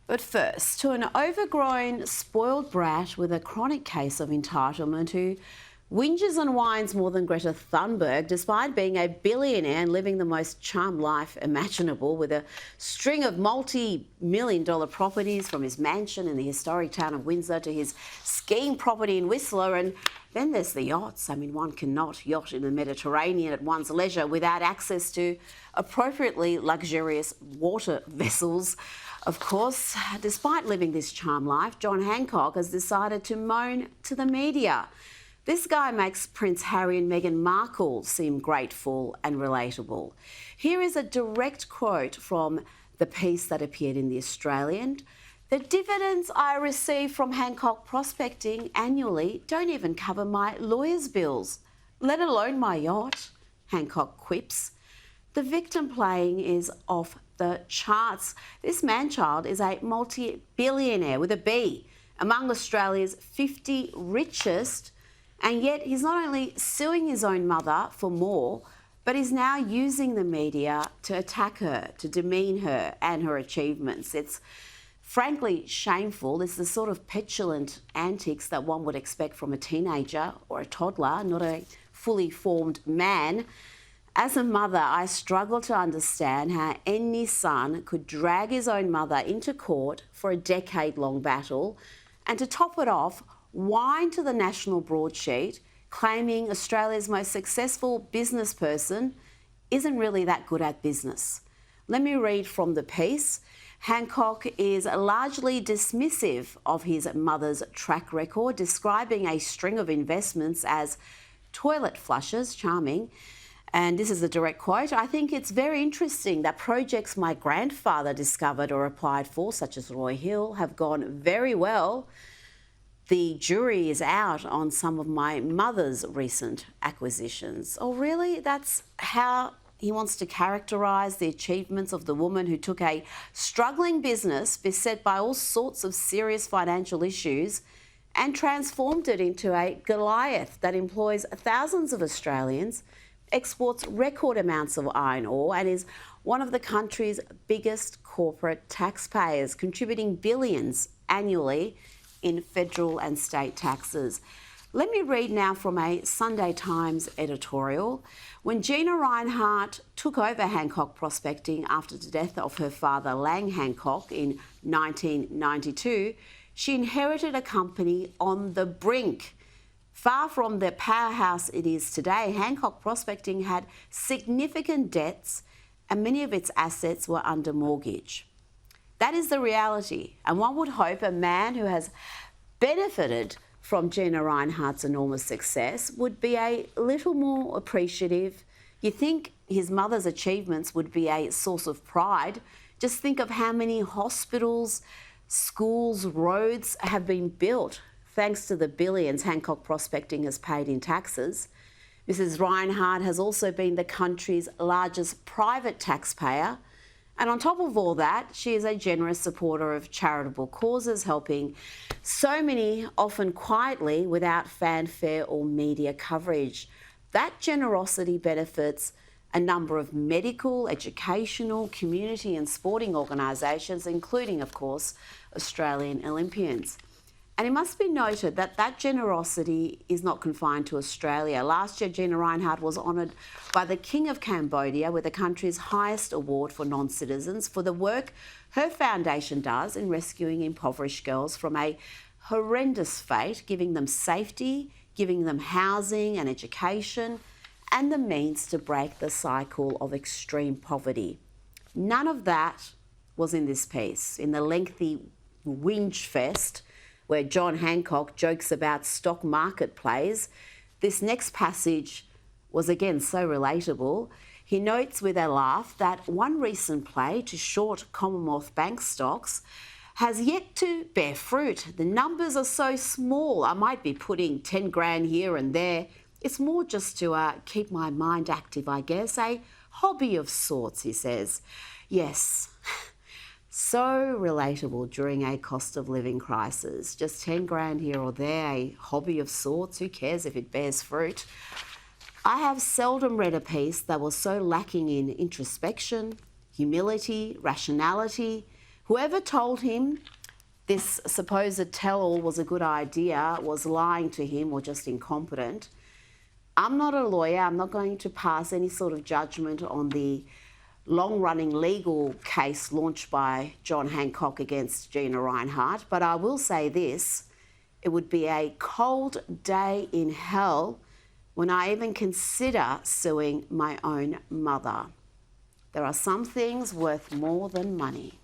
But first, to an overgrown, spoiled brat with a chronic case of entitlement who whinges and whines more than Greta Thunberg despite being a billionaire and living the most charmed life imaginable with a string of multi-million-dollar properties from his mansion in the historic town of Windsor to his skiing property in Whistler. And then there's the yachts. I mean, one cannot yacht in the Mediterranean at one's leisure without access to appropriately luxurious water vessels. Of course, despite living this charmed life, John Hancock has decided to moan to the media. This guy makes Prince Harry and Meghan Markle seem grateful and relatable. Here is a direct quote from the piece that appeared in The Australian. "The dividends I receive from Hancock Prospecting annually don't even cover my lawyer's bills, let alone my yacht," Hancock quips. The victim playing is off the charts. This man-child is a multi-billionaire with a B, among Australia's 50 richest, and yet he's not only suing his own mother for more, but is now using the media to attack her, to demean her and her achievements. It's frankly shameful. It's the sort of petulant antics that one would expect from a teenager or a toddler, not a fully formed man. As a mother, I struggle to understand how any son could drag his own mother into court for a decade-long battle and, to top it off, whine to the national broadsheet claiming Australia's most successful business person isn't really that good at business. Let me read from the piece. Hancock is largely dismissive of his mother's track record, describing a string of investments as toilet flushes, charming. And this is a direct quote: "I think it's very interesting that projects my grandfather discovered or applied for, such as Roy Hill, have gone very well. The jury is out on some of my mother's recent acquisitions." Oh, really? That's how he wants to characterise the achievements of the woman who took a struggling business beset by all sorts of serious financial issues and transformed it into a Goliath that employs thousands of Australians, exports record amounts of iron ore, and is one of the country's biggest corporate taxpayers, contributing billions annually in federal and state taxes. Let me read now from a Sunday Times editorial. When Gina Rinehart took over Hancock Prospecting after the death of her father Lang Hancock in 1992, she inherited a company on the brink. Far from the powerhouse it is today, Hancock Prospecting had significant debts and many of its assets were under mortgage. That is the reality, and one would hope a man who has benefited from Gina Rinehart's enormous success would be a little more appreciative. You think his mother's achievements would be a source of pride. Just think of how many hospitals, schools, roads have been built thanks to the billions Hancock Prospecting has paid in taxes. Mrs. Rinehart has also been the country's largest private taxpayer. And on top of all that, she is a generous supporter of charitable causes, helping so many, often quietly, without fanfare or media coverage. That generosity benefits a number of medical, educational, community and sporting organisations, including, of course, Australian Olympians. And it must be noted that that generosity is not confined to Australia. Last year, Gina Rinehart was honoured by the King of Cambodia with the country's highest award for non-citizens for the work her foundation does in rescuing impoverished girls from a horrendous fate, giving them safety, giving them housing and education, and the means to break the cycle of extreme poverty. None of that was in this piece, in the lengthy whinge fest where John Hancock jokes about stock market plays. This next passage was again so relatable. He notes with a laugh that one recent play to short Commonwealth Bank stocks has yet to bear fruit. The numbers are so small, I might be putting 10 grand here and there. It's more just to keep my mind active, I guess, a hobby of sorts, he says. Yes. So relatable during a cost of living crisis. Just 10 grand here or there, a hobby of sorts. Who cares if it bears fruit? I have seldom read a piece that was so lacking in introspection, humility, rationality, Whoever told him this supposed tell-all was a good idea was lying to him or just incompetent. I'm not a lawyer. I'm not going to pass any sort of judgment on the long-running legal case launched by John Hancock against Gina Rinehart, but I will say this: it would be a cold day in hell when I even consider suing my own mother. There are some things worth more than money.